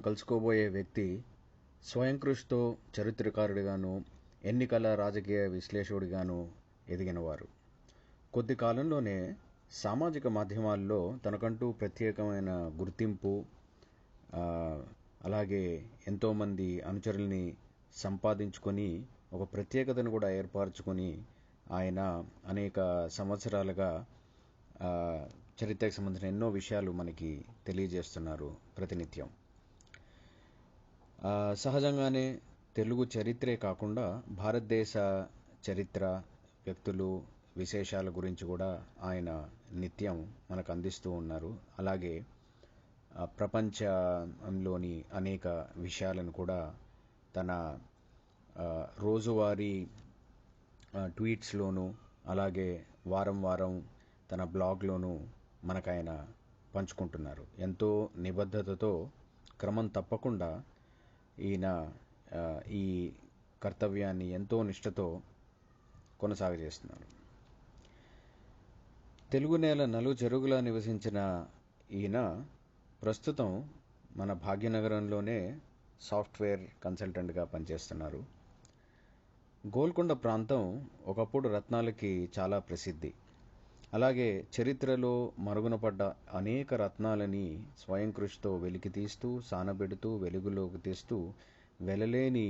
కలుసుకోబోయే వ్యక్తి స్వయం కృషితో చరిత్రకారుడిగాను, ఎన్నికల రాజకీయ విశ్లేషకుడిగాను ఎదిగినవారు. కొద్ది కాలంలోనే సామాజిక మాధ్యమాల్లో తనకంటూ ప్రత్యేకమైన గుర్తింపు, అలాగే ఎంతోమంది అనుచరుల్ని సంపాదించుకొని ఒక ప్రత్యేకతను కూడా ఏర్పరచుకొని ఆయన అనేక సంవత్సరాలుగా చరిత్రకు సంబంధించిన ఎన్నో విషయాలు మనకి తెలియజేస్తున్నారు ప్రతినిత్యం. సహజంగానే తెలుగు చరిత్రే కాకుండా భారతదేశ చరిత్ర, వ్యక్తులు, విశేషాల గురించి కూడా ఆయన నిత్యం మనకు అందిస్తూ ఉన్నారు. అలాగే ప్రపంచంలోని అనేక విషయాలను కూడా తన రోజువారీ ట్వీట్స్లోనూ అలాగే వారం వారం తన బ్లాగ్లోనూ మనకు ఆయన పంచుకుంటున్నారు. ఎంతో నిబద్ధతతో క్రమం తప్పకుండా ఈయన ఈ కర్తవ్యాన్ని ఎంతో నిష్ఠతో కొనసాగజేస్తున్నారు. తెలుగు నేల నలుచెరుగులా నివసించిన ఈయన ప్రస్తుతం మన భాగ్యనగరంలోనే సాఫ్ట్వేర్ కన్సల్టెంట్గా పనిచేస్తున్నారు. గోల్కొండ ప్రాంతం ఒకప్పుడు రత్నాలకి చాలా ప్రసిద్ధి. అలాగే చరిత్రలో మరుగున పడ్డ అనేక రత్నాలని స్వయం కృషితో వెలికి తీస్తూ, సానబెడుతూ, వెలుగులోకి తీస్తూ వెలలేని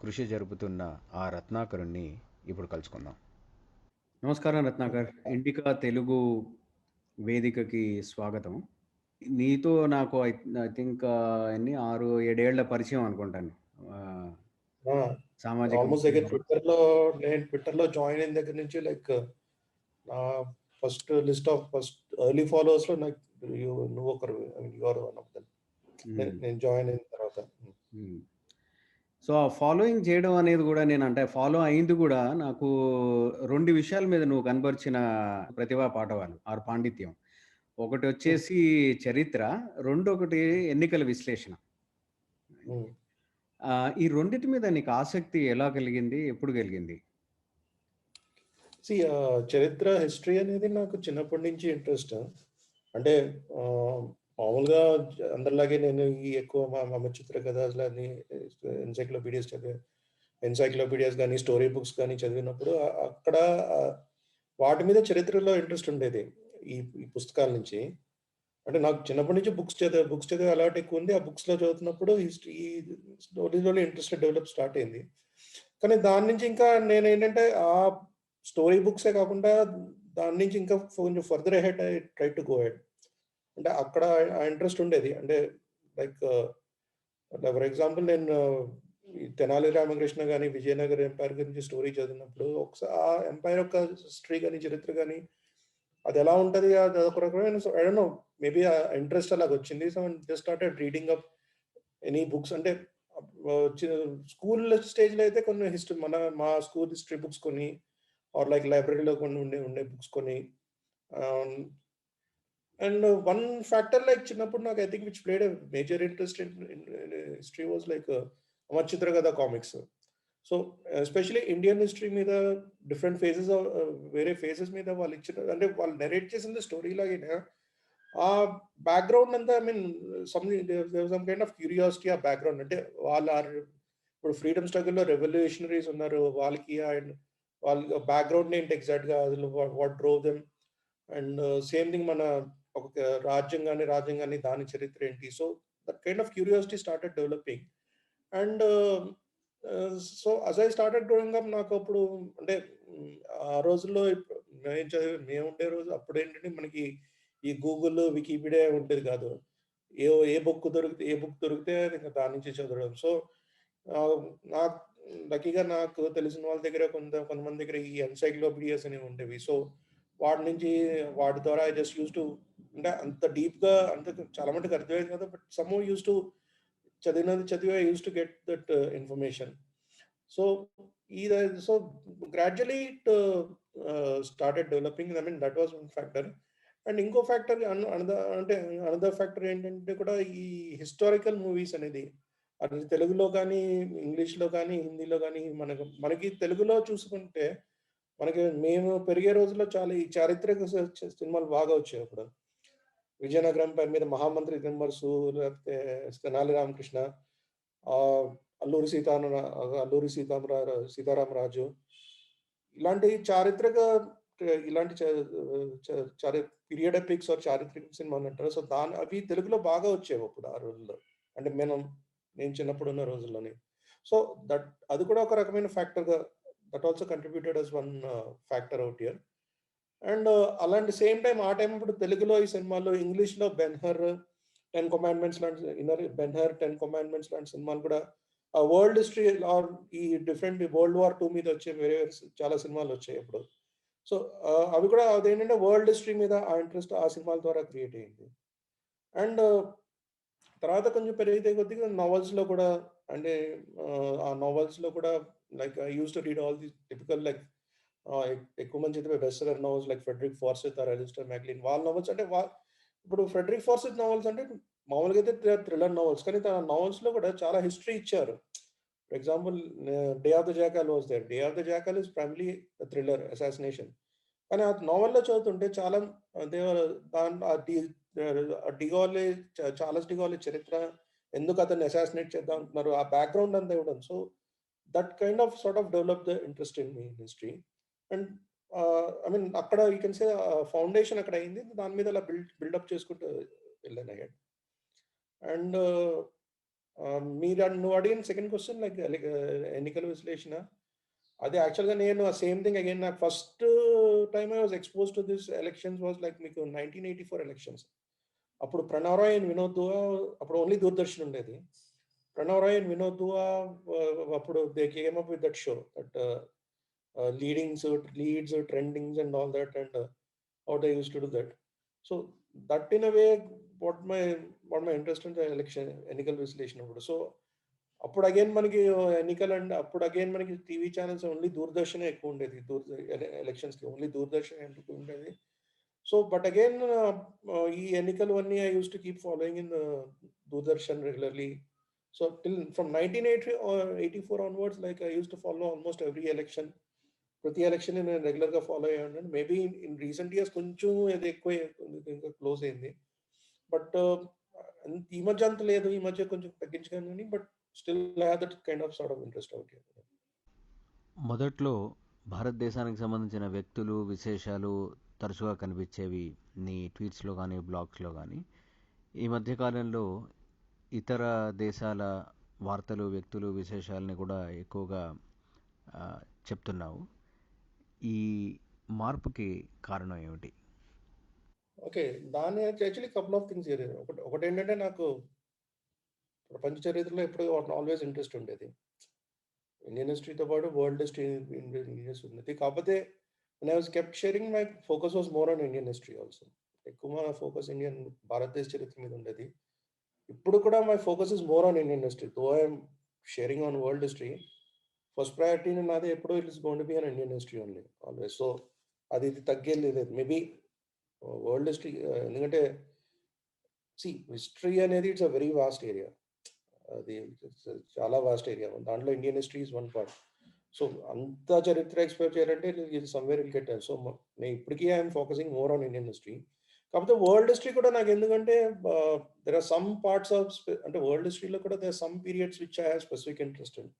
కృషి జరుపుతున్న ఆ రత్నాకరుణ్ణి ఇప్పుడు కలుసుకుందాం. నమస్కారం రత్నాకర్. ఇండికా తెలుగు వేదికకి స్వాగతం. నీతో నాకు ఐ థింక్ ఎన్ని 6-7 ఏళ్ల పరిచయం అనుకుంటాను. సామాజిక ఆల్మోస్ట్ దగ్గర ట్విట్టర్లో జాయిన్ అయిన దగ్గర నుంచి నా first list of first early followers లో నాకు నువ్వు ఒకరు, యువర్ వన్ ఆఫ్ దెమ్. నేను జాయిన్ అయిన తర్వాత సో ఆ ఫాలోయింగ్ చేయడం అనేది కూడా నేను అంటే ఫాలో అయింది కూడా నాకు 2 విషయాల మీద నువ్వు కనబరిచిన ప్రతిభా పాఠవాలు ఆరు పాండిత్యం. ఒకటి వచ్చేసి చరిత్ర, రెండొకటి ఎన్నికల విశ్లేషణ. ఈ రెండిటి మీద నీకు ఆసక్తి ఎలా కలిగింది, ఎప్పుడు కలిగింది? చరిత్ర, హిస్టరీ అనేది నాకు చిన్నప్పటి నుంచి ఇంట్రెస్ట్. అంటే మామూలుగా అందరిలాగే నేను ఎక్కువ మా అమరచిత్ర కథలని, ఎన్సైక్లోపీడియాస్ కానీ, స్టోరీ బుక్స్ కానీ చదివినప్పుడు అక్కడ వాటి మీద చరిత్రలో ఇంట్రెస్ట్ ఉండేది. ఈ పుస్తకాల నుంచి అంటే నాకు చిన్నప్పటి నుంచి బుక్స్ చదివే అలవాటు ఎక్కువ ఉంది. ఆ బుక్స్ లో చదువుతున్నప్పుడు హిస్టరీ, స్టోరీస్లో ఇంట్రెస్ట్ డెవలప్ స్టార్ట్ అయింది. కానీ దాని నుంచి ఇంకా నేను ఏంటంటే ఆ స్టోరీ బుక్సే కాకుండా దాని నుంచి ఇంకా కొంచెం further ahead I try to go head. అంటే అక్కడ ఆ ఇంట్రెస్ట్ ఉండేది. అంటే ఫర్ ఎగ్జాంపుల్ నేను తెనాలి రామకృష్ణ కానీ, విజయనగర ఎంపైర్ గురించి స్టోరీ చదివినప్పుడు ఒకసారి ఆ ఎంపైర్ యొక్క హిస్టరీ కానీ, చరిత్ర కానీ అది ఎలా ఉంటుంది, అది ఒక రకమైన ఐ డోంట్ నో, మేబీ ఆ ఇంట్రెస్ట్ అలాగ వచ్చింది. So just started reading up any books. అంటే స్కూల్ స్టేజ్లో అయితే కొన్ని హిస్టరీ మా స్కూల్ హిస్టరీ బుక్స్ కొన్ని, ఆర్ లైబ్రరీలో కొన్ని ఉండే బుక్స్ కొన్ని. అండ్ వన్ ఫ్యాక్టర్ చిన్నప్పుడు నాకు I think which played a major interest in history was Amar Chitra Katha comics. So especially Indian history మీద డిఫరెంట్ ఫేజెస్, వేరే ఫేజెస్ మీద వాళ్ళు ఇచ్చిన, అంటే వాళ్ళు నెరేట్ చేసిన స్టోరీ లాగిన ఆ బ్యాక్గ్రౌండ్ అంతా, I mean some kind of curiosity ఆ బ్యాక్గ్రౌండ్. అంటే ఇప్పుడు ఫ్రీడమ్ స్ట్రగుల్లో రెవల్యూషనరీస్ ఉన్నారు, వాళ్ళకి వాళ్ళ బ్యాక్గ్రౌండ్ ఏంటి ఎగ్జాక్ట్గా, అసలు what drove them. And same thing మన ఒక రాజ్యాంగాన్ని దాని చరిత్ర ఏంటి. So that kind of curiosity started developing. And so as I started growing up, నాకు అప్పుడు అంటే ఆ రోజుల్లో మేము ఉండే రోజు అప్పుడు ఏంటంటే మనకి ఈ గూగుల్, వికీపీడియా ఉండేది కాదు. ఏ బుక్ దొరికితే ఇంకా దాని నుంచి చదవడం. సో నాకు లక్కీగా నాకు తెలిసిన వాళ్ళ దగ్గర కొంతమంది దగ్గర ఈ ఎన్సైక్లోపీడియాస్ అనేవి ఉండేవి. సో వాటి ద్వారా ఐ జస్ట్ యూస్ టు, అంటే అంత డీప్గా అంత చాలా మటుకు అర్థమయ్యేది కదా, బట్ సమ్ యూస్ టు చదివి I use to get that information. So gradually it started developing. I mean that was one factor. And ఇంకో ఫ్యాక్టర్, అనదర్ ఫ్యాక్టర్ ఏంటంటే కూడా ఈ హిస్టారికల్ మూవీస్ అనేది, అది తెలుగులో కానీ, ఇంగ్లీష్లో కానీ, హిందీలో కానీ, మనకి తెలుగులో చూసుకుంటే మేము పెరిగే రోజుల్లో చాలా ఈ చారిత్రక సినిమాలు బాగా వచ్చాయి అప్పుడు. విజయనగరం పేరు మీద మహామంత్రి తిమ్మరుసు, లేకపోతే తెనాలి రామకృష్ణ, ఆహ్, అల్లూరి సీతారామరాజు, ఇలాంటి చారిత్రక ఇలాంటి చ చ చారి పీరియడ్ ఎపిక్స్ ఆర్ చారిత్రక సినిమాలు అంటారు. సో, అవి తెలుగులో బాగా వచ్చేవి అప్పుడు ఆ రోజుల్లో. అంటే నేను చిన్నప్పుడున్న రోజుల్లోని. సో, అది కూడా ఒక రకమైన ఫ్యాక్టర్‌గా that also contributed as one factor out here. And అలాంటి సేమ్ టైమ్ ఆ టైం ఇప్పుడు తెలుగులో ఈ సినిమాలు ఇంగ్లీష్‌లో 'బెన్‌హర్', 'టెన్ కమాండ్‌మెంట్స్' లాంటి 'బెన్‌హర్', 'టెన్ కమాండ్‌మెంట్స్' లాంటి సినిమాలు కూడా వరల్డ్ హిస్టరీ ఆర్ ఈ డిఫరెంట్ వరల్డ్ వార్ 2 మీద వచ్చే వేరే వేరే చాలా సినిమాలొచ్చాయి అప్పుడు. సో, అవి కూడా అదేంటంటే వరల్డ్ హిస్టరీ మీద ఆ ఇంట్రెస్ట్ ఆ సినిమాల ద్వారా క్రియేట్ అయింది. అండ్ తర్వాత కొంచెం పెరిగితే కొద్దిగా నావెల్స్‌లో కూడా అంటే ఆ నావెల్స్‌లో కూడా like I used to read all the typical like ఎక్కువ మంది చదివే best seller novels like 'Frederick Forsyth' or 'Alistair MacLean' వాళ్ళ నావెల్స్ అంటే ఇప్పుడు 'ఫ్రెడరిక్ ఫార్సిత్' నావెల్స్ అంటే మామూలుగా అయితే థ్రిల్లర్ నావెల్స్. కానీ తన నావెల్స్‌లో కూడా చాలా హిస్టరీ ఇచ్చారు. For example 'day of the jackal' was there. 'Day of the jackal' is primarily thriller, assassination. కానీ ఆ నోవెల్‌లో చదువుతుంటే చాలా దే దాంట్లో డిగాలే చార్లెస్ డిగాలే చరిత్ర, ఎందుకు అతన్ని అసాసినేట్ చేద్దాం అనుకున్నారు, ఆ బ్యాక్‌గ్రౌండ్ అంతా ఇవ్వడం. So, that kind of sort of develop the interest in me history. And I mean అక్కడ యూ కెన్ సే ఫౌండేషన్ అక్కడ అయింది. దాని మీద అలా బిల్డప్ చేసుకుంటూ వెళ్ళాను అహెడ్. అండ్ నువ్వు అడిగిన సెకండ్ క్వెషన్ లైక్ ఎన్నికల విశ్లేషణ. అది యాక్చువల్‌గా నేను సేమ్ థింగ్ అగైన్ నాకు first time I was exposed to this elections was like మీకు 1984 ఎలక్షన్స్. అప్పుడు 'ప్రణవ్ రాయ్ అండ్ వినోద్ దుఆ' అప్పుడు ఓన్లీ దూరదర్శన్ ఉండేది. 'ప్రణవ్ రాయ్ అండ్ వినోద్ దుఆ' అప్పుడు they came up with that show that leads, trendings and all that and how they used to do that. So, that in a way what my interest in the ఎన్నికల విశ్లేషణ అప్పుడు. So, అప్పుడు again మనకి ఎన్నికలంటే అప్పుడు again మనకి TV channels only దూరదర్శనే ఎక్కువ ఉండేది. ఎలక్షన్స్‌కి ఓన్లీ దూరదర్శన్ ఎందుకు ఉండేది. సో, బట్ అగైన్ ఈ ఎన్నికలు I used to keep following in Doordarshan regularly. So, till from 1984 onwards like I used to follow almost every election. ప్రతి ఎలక్షన్‌ని నేను రెగ్యులర్‌గా ఫాలో అయ్యేవాడిని. మేబీ ఇన్ రీసెంట్ ఇయర్స్ కొంచెం ఇది ఎక్కువే ఇంకా క్లోజ్ అయింది. బట్ ఈ మధ్య అంత లేదు. ఈ మధ్య కొంచెం తగ్గించాను గానీ but still I have that kind of sort of interest out here. మొదట్లో భారతదేశానికి సంబంధించిన వ్యక్తులు, విశేషాలు తరచుగా కనిపించేవి నీ ట్వీట్స్‌లో గానీ, బ్లాగ్స్‌లో గానీ. ఈ మధ్య కాలంలో ఇతర దేశాల వార్తలు, వ్యక్తులు, విశేషాలని కూడా ఎక్కువగా చెప్తున్నావు. ఈ మార్పుకి కారణం ఏమిటి? ఓకే. దాని actually couple of things here. ఒకటేంటంటే నాకు ప్రపంచ చరిత్రలో ఎప్పుడూ ఆల్‌వేస్ ఇంట్రెస్ట్ ఉండేది. ఇండియన్ హిస్టరీతో పాటు వరల్డ్ హిస్టరీ ఇంట్రెస్ట్ ఉండేది. కాకపోతే when I was kept sharing my focus was more on Indian history also. ఎక్కువ ఫోకస్ భారతదేశ చరిత్ర మీద ఉండేది. ఇప్పుడు కూడా my focus is more on Indian history. Though I'm sharing on world history. First priority నాది ఎప్పుడు it is going to be on Indian history only always. So, అది తగ్గేది లేదు. మేబీ వరల్డ్ హిస్టరీ ఎందుకంటే హిస్టరీ అనేది it's a very vast area. అది చాలా vast area. దాంట్లో Indian history is one part. So, అంత చరిత్ర ఎక్స్‌ప్లోర్ చేయాలంటే ఇది సమ్‌వేర్ విల్ గెట్ సో, నేను ఇప్పటికి I'm focusing more on Indian history. కాకపోతే వరల్డ్ హిస్టరీ కూడా నాకెందుకంటే there are some parts of అంటే వరల్డ్ హిస్టరీలో కూడా there are some periods which I have specific interest in.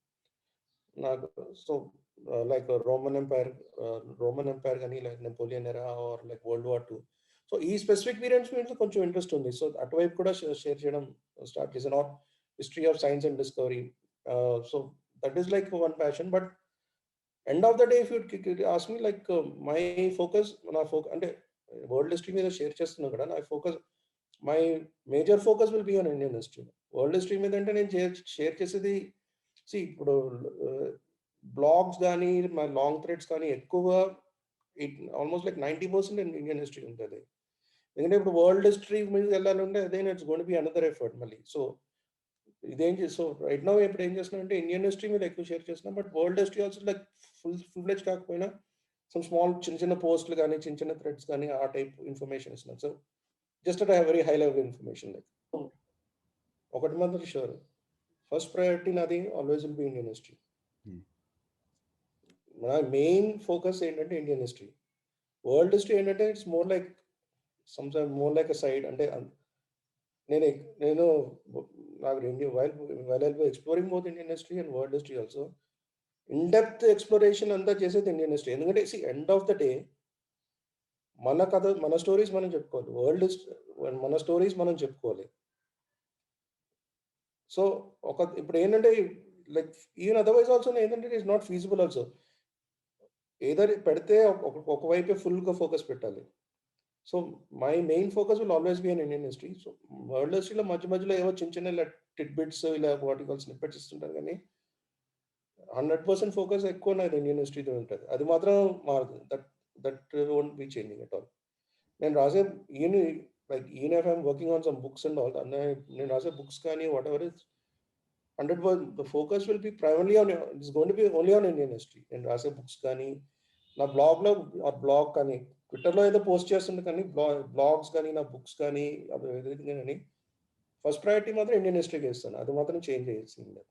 నాకు సో, లైక్ రోమన్ ఎంపైర్ గాని, like Napoleon era or like world war 2. So, ఈ specific periods మీద కొంచెం ఇంట్రెస్ట్ ఉంది. So, అటువైపు కూడా షేర్ చేయడం స్టార్ట్ చేశాను. Or history of science and discovery. So, that is like one passion. But end of the day if you ask me like my focus అంటే world history మీద share చేస్తున్నా కూడా నా focus my major focus will be on Indian history. World history మీద అంటే నేను share చేసేది ఇప్పుడు బ్లాగ్స్ గానీ, మా లాంగ్ థ్రెడ్స్ కానీ ఎక్కువగా ఆల్మోస్ట్ లైక్ 90% ఇండియన్ హిస్టరీ ఉంటది. ఎందుకంటే ఇప్పుడు వరల్డ్ హిస్టరీ మీద వెళ్ళాలంటే again it's going to be another effort మళ్ళీ. సో, రైట్ నౌ ఇప్పుడు ఏం చేస్తున్నానంటే ఇండియన్ హిస్టరీ మీద ఎక్కువ షేర్ చేస్తున్నా. But world history also like full fledged కాకపోయినా సమ్ స్మాల్ చిన్న చిన్న పోస్ట్‌లు గానీ, చిన్న చిన్న థ్రెడ్స్ గానీ ఆ టైప్ ఇన్ఫర్మేషన్ ఇస్తున్నాను. So, just at very high level information like. ఒకటి మాత్రం ష్యూర్. ఫస్ట్ ప్రయారిటీ నాది always will be Indian history. నా మెయిన్ ఫోకస్ ఏంటంటే ఇండియన్ హిస్టరీ. వరల్డ్ హిస్టరీ ఏంటంటే it's more like sometimes more like a side. అంటే నేను నేను నాకు while I be exploring both Indian history and world history also. In depth exploration అంతా చేసేది Indian history. ఎందుకంటే ఎండ్ ఆఫ్ ద డే మన కథ, మన స్టోరీస్ మనం చెప్పుకోవాలి. మన స్టోరీస్ మనం చెప్పుకోవాలి. సో, ఇప్పుడేంటంటే లైక్ ఈవెన్ అదర్‌వైజ్ ఆల్సో ఏంటంటే it is not feasible also. పెడితే ఒకవైపే ఫుల్‌గా ఫోకస్ పెట్టాలి. So, my main focus will always be on Indian history. So, world హిస్టరీలో మధ్యలో ఏవో చిన్న ఇలా టిడ్‌బిట్స్ ఇలా వాట్ యూ కాల్ స్నిప్పెట్స్ ఇస్తుంటారు గానీ 100% ఫోకస్ ఎక్కువ నాది ఇండియన్ హిస్టరీ‌తో ఉంటది. అది మాత్రం మారదు. That won't be changing at all. నేను రాసే even even if I'm working on some books and all, నేను రాసే బుక్స్ కానీ whatever is 100% the focus will B primarily on it's going to be only on Indian history. నేను రాసే books కానీ, నా blog కానీ, ట్విట్టర్‌లో ఏదో పోస్ట్ చేస్తుండే కానీ బ్లాగ్స్ కానీ, నా బుక్స్ కానీ, అది ఏదైతే గాని ఫస్ట్ ప్రయారిటీ మాత్రం ఇండియన్ హిస్టరీకే ఇస్తాను. అది మాత్రం చేంజ్ చేయాల్సింది లేదు.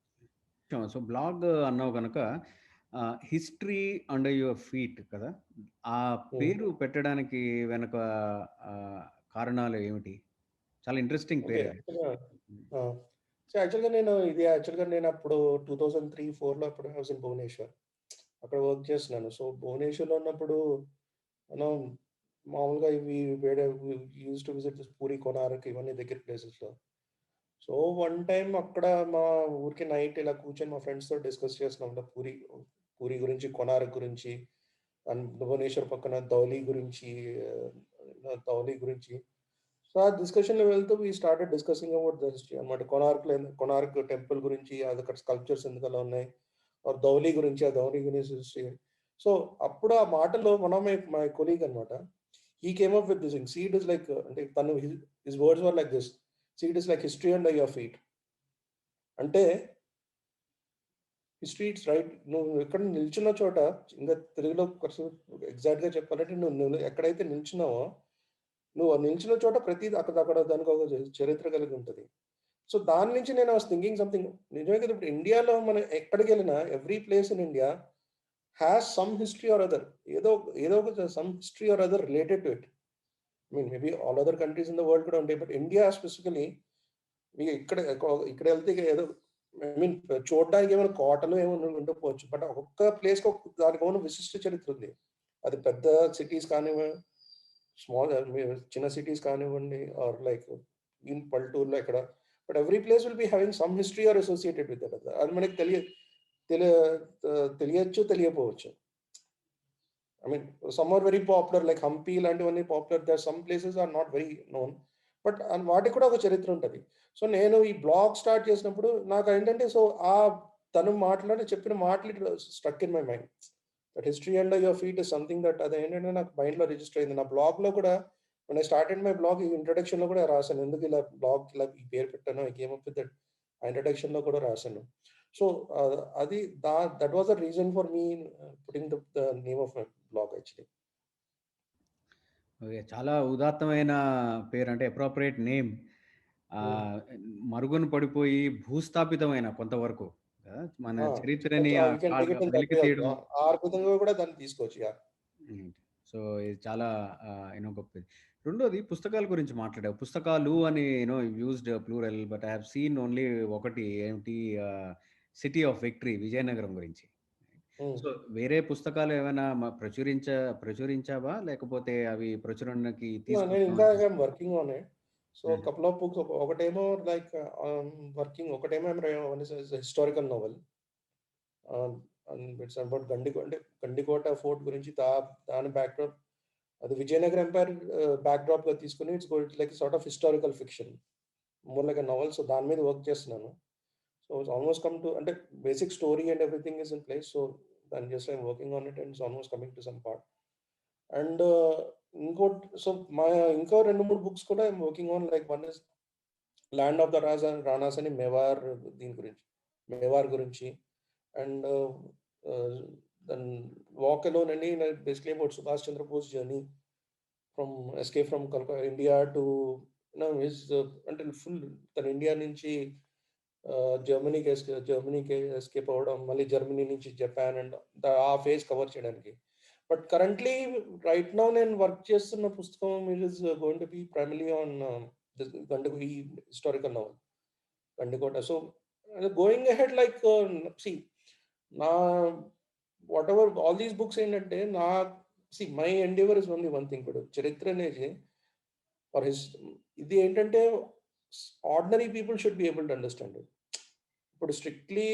సో, బ్లాగ్ అన్నావు గనక హిస్టరీ అండర్ యువర్ ఫీట్ కదా! ఆ హ్మ్. పేరు పెట్టడానికి వెనక కారణాలు ఏమిటి? చాలా ఇంట్రెస్టింగ్ ఓకే. పేరే అది. హ్మ్. ఆ! సో, యాక్చువల్‌గా నేనప్పుడు 2003, 4లో అప్పుడు ఐ వాస్ ఇన్ భువనేశ్వర్. అక్కడ వర్క్ చేస్తున్నాను. సో, భువనేశ్వర్‌లో ఉన్నప్పుడు మనం మామూలుగా we used to visit this Puri, Konark ఇవన్నీ దగ్గర ప్లేసెస్‌లో. సో, వన్ టైమ్ అక్కడ మా ఊరికే నైట్ ఇలా కూర్చొని మా ఫ్రెండ్స్‌తో డిస్కస్ చేస్తున్నాం. పూరి గురించి, కొనార్క్ గురించి అండ్ భువనేశ్వర్ పక్కన ధౌలి గురించి. సో, ఆ డిస్కషన్‌లో వెళ్తూ we started discussing about the history అన్నమాట. కొనార్క్ టెంపుల్ గురించి, అదక్కడ స్కల్ప్చర్స్ ఎందుకలా ఉన్నాయి. ధౌలి గురించి, ఆ ధౌలి గురించి హిస్టరీ. సో, అప్పుడు ఆ మాటలో వన్ ఆఫ్ మై కొలీగ్ అన్నమాట. He came up with this thing. See it is like అంటే his words were like this. See it is like history under your feet. అంటే హిస్టరీ ఇట్స్ రైట్. నువ్వు ఎక్కడ నిల్చున్న చోట, ఇంకా తెలుగులో ఎగ్జాక్ట్‌గా చెప్పాలంటే నువ్వు ఎక్కడైతే నిల్చున్నావో, నువ్వు నిల్చున్న చోట ప్రతీది అక్కడ అక్కడ దానికి ఒక చరిత్ర కలిగి ఉంటది. సో, దాని నుంచి నేను ఐ వాస్ థింకింగ్ సంథింగ్. నిజమే కదా! ఇప్పుడు ఇండియాలో మనం ఎక్కడికెళ్ళినా every place in India has some history or other. ఏదో ఏదో ఒక some history or other related to it. Maybe all other countries in the world కూడా ఉంటాయి. బట్ ఇండియా స్పెసిఫికల్లీ మీకు ఇక్కడెళ్తే ఏదో ఐ మీన్ చూడడానికి ఏమైనా కోటలు ఏమో ఉండకపోవచ్చు. బట్ ఒక్కొక్క ప్లేస్‌కి దానికి ఓన్ విశిష్ట చరిత్ర ఉంది. అది పెద్ద సిటీస్ కానివ్వండి, చిన్న సిటీస్ కానివ్వండి ఆర్ లైక్ ఇన్ పల్లెటూరులో ఎక్కడ. But every place will be having some history or associated with that. అది మనకి తెలియ తెలియచ్చు, తెలియకపోవచ్చు. I mean, some are very popular like Hampi ఇలాంటివన్నీ popular. There some places are not very known. But వాటికి కూడా ఒక చరిత్ర ఉంటది. సో, నేను ఈ బ్లాగ్ స్టార్ట్ చేసినప్పుడు నాకేంటంటే తను చెప్పిన మాటలు struck in my mind. That history under your feet is something that అదేంటంటే నాకు మైండ్‌లో రిజిస్టర్ అయింది. నా బ్లాగ్‌లో కూడా when I started my blog, ఈ ఇంట్రడక్షన్‌లో కూడా రాసాను. ఎందుకు ఇలా ఇలా ఈ పేరు పెట్టానో, I came up with that. ఆ ఇంట్రడక్షన్‌లో కూడా రాసాను. సో, అది that was the reason for me putting the name of my blog actually. Okay. చాలా ఉదాత్తమైన పేరు అంటే అప్రోప్రియేట్ నేమ్. హ్మ్. ఆహ్, మరుగున పడిపోయి భూస్థాపితమైన కొంతవరకు కదా! మన ఆ! చరిత్రని you can take it in that వెలికి వే ఆల్సో. తీయడం. ఆ విధంగా కూడా దాన్ని తీసుకోవచ్చు. యాహ్! హ్మ్. సో, ఇది చాలా గొప్పది. రెండోది పుస్తకాల గురించి మాట్లాడావు. పుస్తకాలు అని used plural but I have seen only ఒకటి ఏమిటి 'సిటీ ఆఫ్ విక్టరీ' విజయనగరం గురించి. హ్మ్. సో, వేరే పుస్తకాలు ఏమైనా ప్రచురించావా? లేకపోతే అవి ప్రచురణకి నేను ఇంకా తీసుకొద్దామని ఐయామ్ చూస్తున్నావా? Working on it. So, hmm. Couple of books ఒకటేమో లైక్ ఒకటేమో historical novel. It's about Gandikota fort గురించి దాని బ్యాక్‌డ్రాప్, అది విజయనగరం ఎంపైర్ బ్యాక్‌డ్రాప్‌గా తీసుకొని it's like sort of historical fiction. More like a novel. So, దాని మీద వర్క్ చేస్తున్నాను. So, it's almost come to అంటే basic story and everything is in place. So, దాన్ని just I'm working on it and it's almost coming to some part. And so, ఇంకో 2, 3 books కూడా I'm working on. Like one is 'land of the Ranas' అని దీని గురించి, మేవార్ గురించి. And then 'walk alone' అని basically about Subhash Chandra Bose journey from escape from India to his అంటే full తను India నుంచి జర్మనీకి ఎస్కేప్ అవ్వడం, మళ్ళీ జర్మనీ నుంచి జపాన్ అండ్ ఆ ఫేజ్ కవర్ చేయడానికి. బట్ కరెంట్లీ రైట్ నౌ నేను వర్క్ చేస్తున్న పుస్తకం it is going to be primarily on ఈ historical novel Gandikota. So going ahead like see నా whatever all these books ఏంటంటే నా see my endeavour is only one thing. ఇప్పుడు చరిత్ర అనేది ఆర్ హిస్ ఇది ఏంటంటే ordinary people should be able to understand it. ఇప్పుడు strictly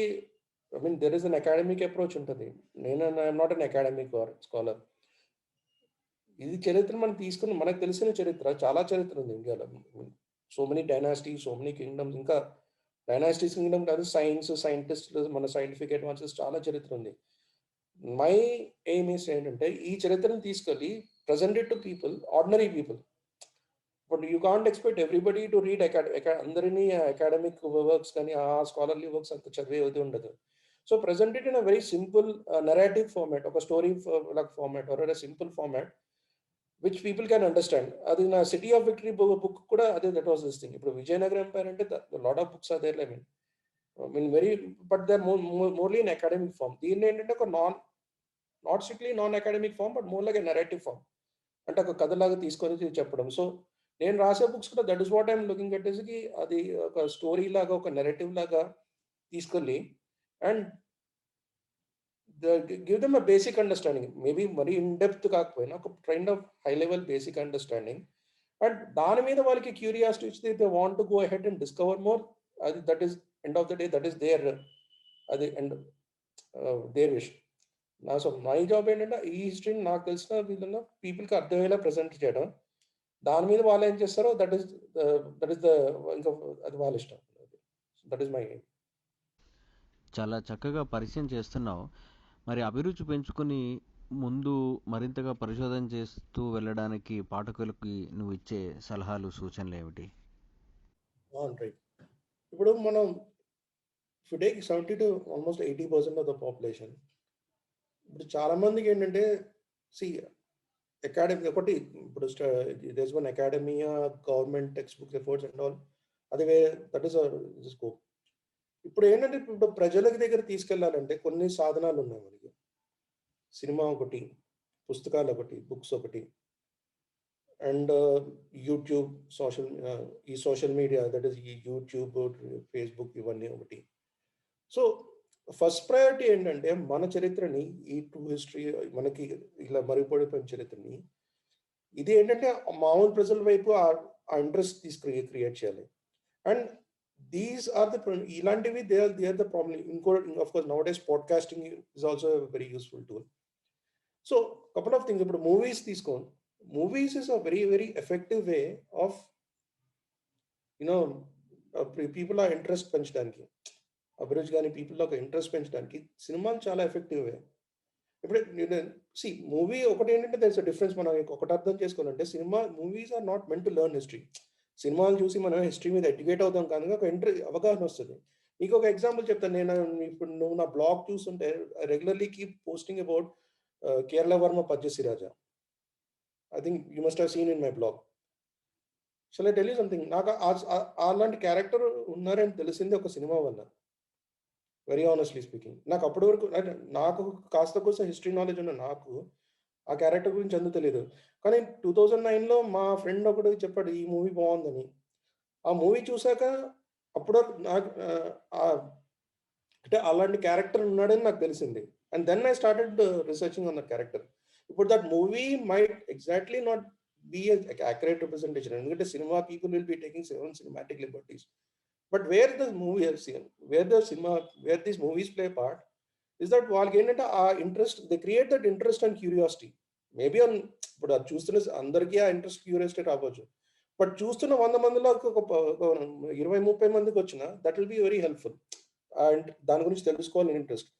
I mean there is an academic approach ఉంటుంది. I'm not an academic or scholar. ఇది చరిత్ర మనం తీసుకుని మనకు తెలిసిన చరిత్ర చాలా చరిత్ర ఉంది ఇండియాలో. So many dynasties, so many kingdoms, ఇంకా డైనాసిటీస్ కింగ్డమ్ కాదు, సైన్స్, సైంటిస్టులు, మన సైంటిఫిక్ అడ్వాన్సెస్ చాలా చరిత్ర ఉంది. మై ఎయిమ్ ఈస్ ఏంటంటే ఈ చరిత్రను తీసుకెళ్ళి present it to people, ordinary people. But you can't expect everybody to read అందరినీ అకాడమిక్ వర్క్స్ కానీ ఆ స్కాలర్లీ వర్క్స్ అంత చదివేది ఉండదు. So present it in a very simple narrative format, ఒక స్టోరీ లాగా format or simple format which people can understand. అది నా సిటీ ఆఫ్ విక్టరీ బుక్ కూడా అదే, దట్ వాస్ దిస్ థింగ్. ఇప్పుడు విజయనగరం ఎంపైర్ అంటే lot of books are there, I mean very, but they morely in academic form. దీన్ని ఏంటంటే ఒక not strictly non academic form, but more like a narrative form, అంటే ఒక కథలాగా తీసుకొని చెప్పడం. సో నేను రాసే బుక్స్ కూడా that is what I'm looking at is కి అది ఒక స్టోరీ లాగా, ఒక నెరేటివ్ లాగా తీసుకెళ్ళి and give them a basic understanding, maybe మరీ ఇన్ డెప్త్ కాకపోయినా ఒక kind of high level basic understanding. And దాని మీద వాళ్ళకి క్యూరియాసిటీ ఇస్తే they want to go ahead and discover more. అది that is end of the day, that is there, అది and there wish. So my job ఏంటంటే ఈ హిస్టరీని నాకు తెలిసిన వీళ్ళలో పీపుల్కి అర్థమయ్యేలా ప్రజెంట్ చేయడం. దాని మీద వాళ్ళు ఏం చేస్తారో దట్ ఈస్ ద ఇంకా అది వాళ్ళ ఇష్టం. That is my aim. చాలా చక్కగా పరిచయం చేస్తున్నావు. మరి అభిరుచి పెంచుకొని ముందు మరింతగా పరిశోధన చేస్తూ వెళ్ళడానికి పాఠకులకి నువ్వు ఇచ్చే సలహాలు, సూచనలు ఏమిటి? రైట్. ఇప్పుడు మనం if you take 70 to almost 80% of the population, ఇప్పుడు చాలా మందికి ఏంటంటే సి అకాడమీ ఒకటి, ఇప్పుడు does one academia, government text books efforts and all, అది దట్ ఈస్ స్కోప్. ఇప్పుడు ఏంటంటే ఇప్పుడు ప్రజల దగ్గర తీసుకెళ్లాలంటే కొన్ని సాధనాలు ఉన్నాయి మనకి. సినిమా ఒకటి, పుస్తకాలు ఒకటి, బుక్స్ ఒకటి, అండ్ యూట్యూబ్, ఈ సోషల్ మీడియా, దట్ ఈస్ ఈ యూట్యూబ్, ఫేస్బుక్, ఇవన్నీ ఒకటి. సో ఫస్ట్ ప్రయారిటీ ఏంటంటే మన చరిత్రని, ఈ ట్రూ హిస్టరీ మనకి ఇలా మరుగుపడిపోయిన చరిత్రని, ఇది ఏంటంటే మామూలు ప్రజల వైపు ఆ ఇంట్రెస్ట్ క్రియేట్ చేయాలి. అండ్ దీస్ ఆర్ ద ఇలాంటివి దే ఆర్ ద ప్రాబ్లమ్. ఇంకోటి of course now days podcasting is also very useful tool. So couple of things, ఇప్పుడు మూవీస్ తీసుకోండి. Movies is a very very effective way of you know people ఆ interest పెంచడానికి, అభిరుచి కానీ పీపుల్లో ఒక interest పెంచడానికి సినిమాలు చాలా ఎఫెక్టివ్ వే. ఇప్పుడు సి మూవీ ఒకటి ఏంటంటే దర్ ఇస్ అ డిఫరెన్స్. మనం ఒకటి అర్థం చేసుకోవాలంటే cinema, movies are not meant to learn history. సినిమాలు చూసి మనం హిస్టరీ మీద ఎడ్యుకేట్ అవుతాం, కానీ ఒక అవగాహన వస్తుంది. నీకు ఒక ఎగ్జాంపుల్ చెప్తాను. నేను ఇప్పుడు నువ్వు నా బ్లాగ్ చూస్తుంటే regularly keep posting about Kerala Varma Pazhassiraja. I think you must have seen in my blog. Shall I tell you something? నాకు అలాంటి క్యారెక్టర్ ఉన్నారని తెలిసింది ఒక సినిమా వల్ల, వెరీ ఆనెస్ట్లీ స్పీకింగ్. నాకు అప్పటి వరకు నాకు కాస్త కోసం హిస్టరీ నాలెడ్జ్ ఉన్న నాకు ఆ క్యారెక్టర్ గురించి ఎందుకు తెలియదు. కానీ 2009లో మా ఫ్రెండ్ ఒకడు చెప్పాడు ఈ మూవీ బాగుందని. ఆ మూవీ చూసాక అప్పుడు నాకు అంటే అలాంటి క్యారెక్టర్ ఉన్నాడని నాకు తెలిసింది. And then I started researching on the character. ఇప్పుడు that movie might exactly not be accurate representation, ఎందుకంటే cinema people will be taking cinematic liberties. But where the movie has seen, where the cinema, where these movies play a part, is that వాళ్ళకి ఏంటంటే ఆ interest, they create that interest and curiosity. Maybe ఇప్పుడు అది చూస్తున్న అందరికీ ఆ interest, curiosity రావచ్చు. But చూస్తున్న 100 మందిలో ఒక 20-30 మందికి వచ్చిన that will be very helpful. And దాని గురించి తెలుసుకోవాలని interest.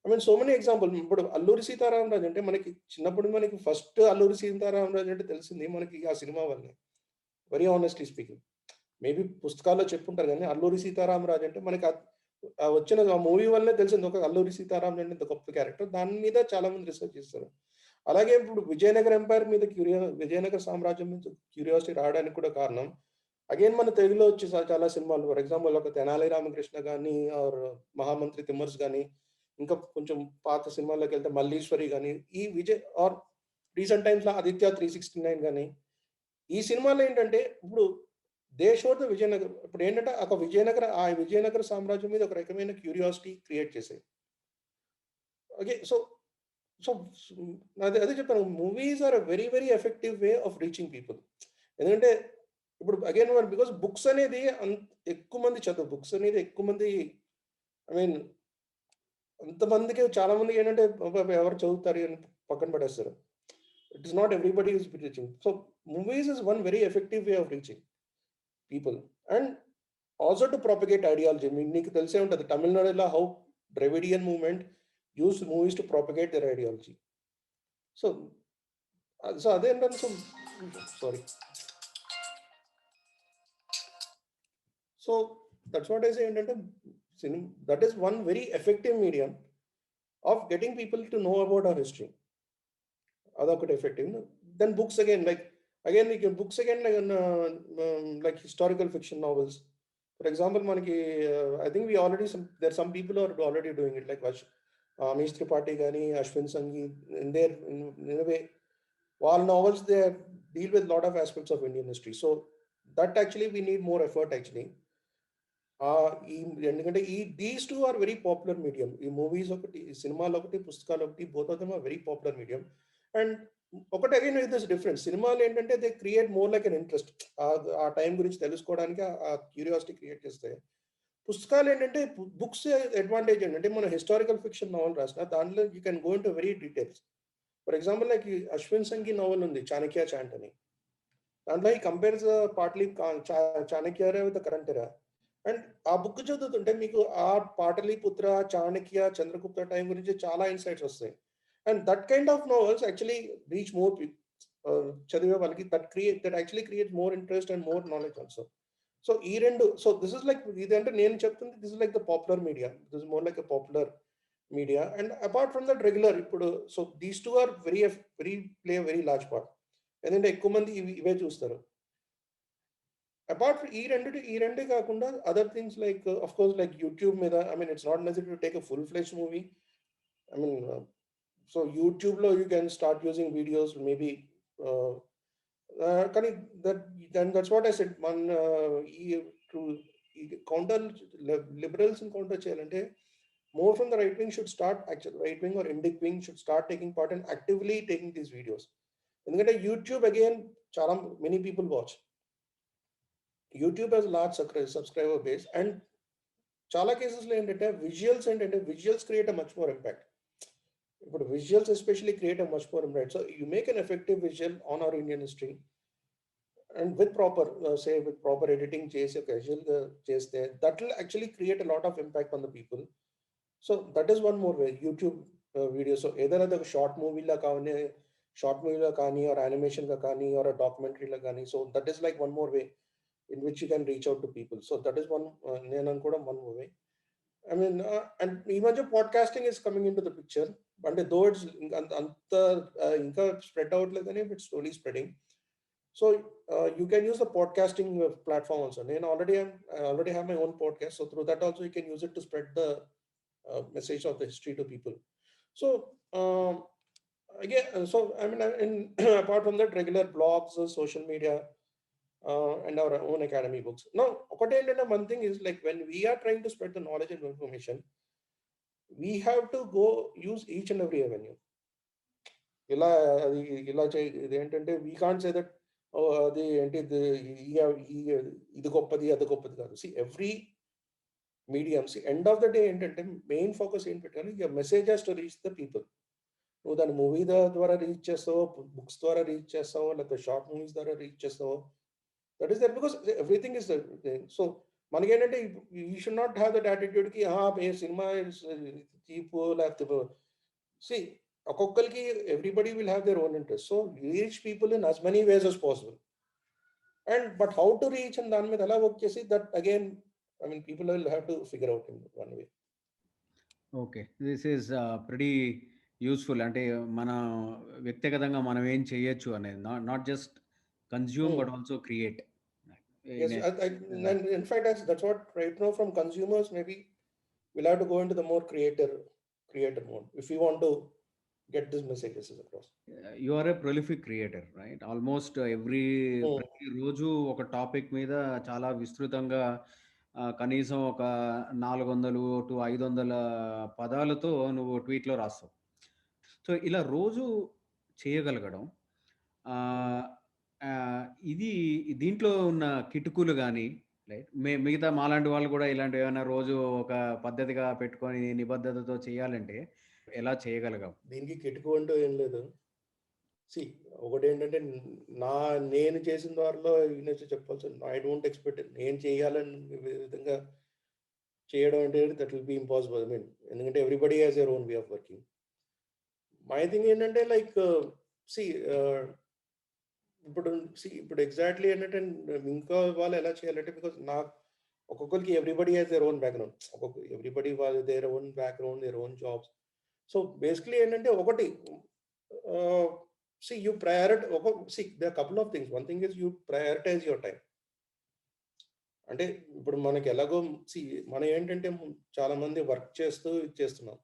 I mean so many example. ఇప్పుడు అల్లూరి సీతారామరాజు అంటే మనకి చిన్నప్పుడు మనకి ఫస్ట్ అల్లూరి సీతారామరాజు అంటే తెలిసింది మనకి ఆ సినిమా వల్లనే, వెరీ ఆనెస్ట్లీ స్పీకింగ్. మేబీ పుస్తకాల్లో చెప్పుంటారు కానీ అల్లూరి సీతారామరాజు అంటే మనకి వచ్చిన ఆ మూవీ వల్లనే తెలిసింది ఒక అల్లూరి సీతారామరాజు అంటే ఇంత గొప్ప క్యారెక్టర్. దాని మీద చాలా మంది రీసెర్చ్ చేస్తారు. అలాగే ఇప్పుడు విజయనగర ఎంపైర్ మీద విజయనగర సామ్రాజ్యం మీద క్యూరియాసిటీ రావడానికి కూడా కారణం అగైన్ మన తెలుగులో వచ్చే చాలా సినిమాలు. ఫర్ ఎగ్జాంపుల్ ఒక తెనాలి రామకృష్ణ కానీ ఆర్ మహామంత్రి తిమ్మర్స్ కానీ, ఇంకా కొంచెం పాత సినిమాల్లోకి వెళ్తే మల్లీశ్వరి కానీ, ఈ విజయ్ ఆర్ రీసెంట్ టైమ్స్‌లో 'ఆదిత్య 369' గాని, ఈ సినిమాలో ఏంటంటే ఇప్పుడు దే షోడ్ ద విజయనగరం. ఇప్పుడు ఏంటంటే ఒక విజయనగర సామ్రాజ్యం మీద ఒక రకమైన క్యూరియాసిటీ క్రియేట్ చేసాయి. ఓకే. సో అదే అదే చెప్పాను. Movies are a very very effective way of reaching people. ఎందుకంటే ఇప్పుడు అగైన్ బికాస్ బుక్స్ అనేది ఎక్కువ మంది చదువు బుక్స్ అనేది ఎక్కువ మంది ఐ మీన్ అంతమందికి చాలా మందికి ఏంటంటే అబ్బబ్బా! ఎవరు చదువుతారు అని పక్కన పడేస్తారు. It is not everybody is reaching. So movies is one very effective way of reaching people and also to propagate ideology. నీకు తెలిసే ఉంటది. తమిళనాడులో how Dravidian movement used movies to propagate their ideology. So so అదేంటంటే sorry. So that's what I say ఏంటంటే that is one very effective medium of getting people to know about our history. అదొకటి effective. Then books again మీకు books like historical fiction novels. For example మనకి I think we already there some people are already doing it like Amish Tripathi కానీ, Ashwin Sanghi in way వాళ్ళ novels they deal with lot of aspects of Indian history. So that actually we need more effort actually. ఈ ఎందుకంటే these two are very popular medium. ఈ movies ఒకటి, సినిమాలు ఒకటి, పుస్తకాలు ఒకటి, both of them are very popular medium. And ఒకటి again with this difference, సినిమాలు ఏంటంటే they create more like an interest. ఆ టైం గురించి తెలుసుకోవడానికి ఆ క్యూరియాసిటీ క్రియేట్ చేస్తాయి. పుస్తకాలు ఏంటంటే బుక్స్ అడ్వాంటేజ్ ఏంటంటే మన హిస్టారికల్ ఫిక్షన్ నావెల్ రాసిన దాంట్లో you can go into very details. For example like Ashwin Sanghi novel ఉంది చాణక్య చాంట్ అని. దాంట్లో ఈ compares partly Chanakya with current era. And ఆ బుక్ చదువుతుంటే మీకు ఆ పాటలీపుత్ర, చాణక్య, చంద్రగుప్త టైం గురించి చాలా ఇన్సైట్స్ వస్తాయి. And that kind of novels actually reach more చదివే వాళ్ళకి that actually create more interest and more knowledge also. So ఈ రెండు దిస్ ఇస్ లైక్ ఇదంటే నేను చెప్తుంది this is like the popular media. This is more like a popular media. And apart from that regular ఇప్పుడు so these two are very play very large part. ఎందుకంటే ఎక్కువ మంది ఇవే చూస్తారు. అపార్ట్ ఈ రెండే కాకుండా other things like of course like YouTube మీద I mean it's not necessary to take a full fledged movie. I mean so యూట్యూబ్లో you can start using videos maybe. కానీ దట్స్ వాట్ ఐ సెడ్ మన ఈ counter liberals counter చేయాలంటే more from the right wing should start actual right wing or Indic wing should start taking part and actively taking these videos. ఎందుకంటే YouTube again చాలా many people watch. YouTube has large subscriber base and చాలా కేసెస్లో ఏంటంటే visuals create a much more impact. ఇప్పుడు visuals especially create a much more impact. So you make an effective visual on our Indian history and with proper editing చేసి ఒక విజువల్గా చేస్తే that will actually create a lot of impact on the people. So that is one more way YouTube videos ఏదైనా ఒక short మూవీలో కానీ are యానిమేషన్గా కానీ are డాక్యుమెంటరీలో కానీ. So that is like one more way in which you can reach out to people. So that is one one way. I mean, and even the podcasting is coming into the picture. But though it's spread out like that, it's slowly spreading. So you can use the podcasting platform also. I already have my own podcast. So through that also you can use it to spread the message of the history to people. So again, so I mean, apart from that, regular blogs, social media, and our own academy books. Now, one thing is like when we are trying to spread the knowledge and information, we have to go use each and every avenue. We can't say that see every medium. See, end of the day, main focus your message has to reach the people. నువ్వు దాని movie ద్వారా reach చేస్తావో, books ద్వారా reach చేస్తావో, లేకపోతే short movies ద్వారా reach చేస్తావో, that is there because everything is there. So మనకి ఏంటంటే you should not have that attitude కి సినిమా చీప్ లేకపోతే see ఒక్కొక్కరికి everybody will have their own interest. So reach people in as many ways as possible. And but how to reach and దాని మీద ఎలా work చేసి that again I mean people will have to figure out in one way. Okay. This is pretty useful. అంటే మన వ్యక్తిగతంగా మనం ఏం చేయొచ్చు అనేది not just consume but also create. Yes, and in fact that's what right now from consumers maybe we'll have to go into the more creator mode if we want to get these messages across. You are a prolific creator, right? Almost ప్రతిరోజు ఒక topic మీద చాలా విస్తృతంగా కనీసం ఒక 400 to 500 పదాలతో నువ్వు ట్వీట్‌లో రాస్తావు. So, ఇలా రోజు చేయగలగడం ఆహ్, ఆహ్, ఇది దీంట్లో ఉన్న కిటుకులు గాని, రైట్? మిగతా మాలాంటి వాళ్ళు కూడా ఇలాంటివేమన్నా రోజు ఒక పద్ధతిగా పెట్టుకొని నిబద్ధతతో చేయాలంటే ఎలా చేయగలిగావు? దీనికి కిటుకు అంటూ ఏం లేదు. ఒకటేంటంటే నేను చేసిన దారిలో చెప్పాల్సిన ఐ డోంట్ ఎక్స్పెక్ట్ నేను చేయాలని విధంగా చేయడం అంటే that will be impossible. I mean ఎందుకంటే everybody has your own way of working. My thing ఏంటంటే లైక్ సి ఇప్పుడు ఎగ్జాక్ట్లీ ఏంటంటే ఇంకా వాళ్ళు ఎలా చేయాలంటే బికాస్ ఒక్కొక్కరికి everybody has their own background, everybody వాళ్ళ their own background, their own jobs. So basically ఏంటంటే ఒకటి you prioritize. There are a couple of things. One thing is you prioritize your time. అంటే ఇప్పుడు మనకి ఎలాగో మనం ఏంటంటే చాలా మంది వర్క్ చేస్తున్నాం.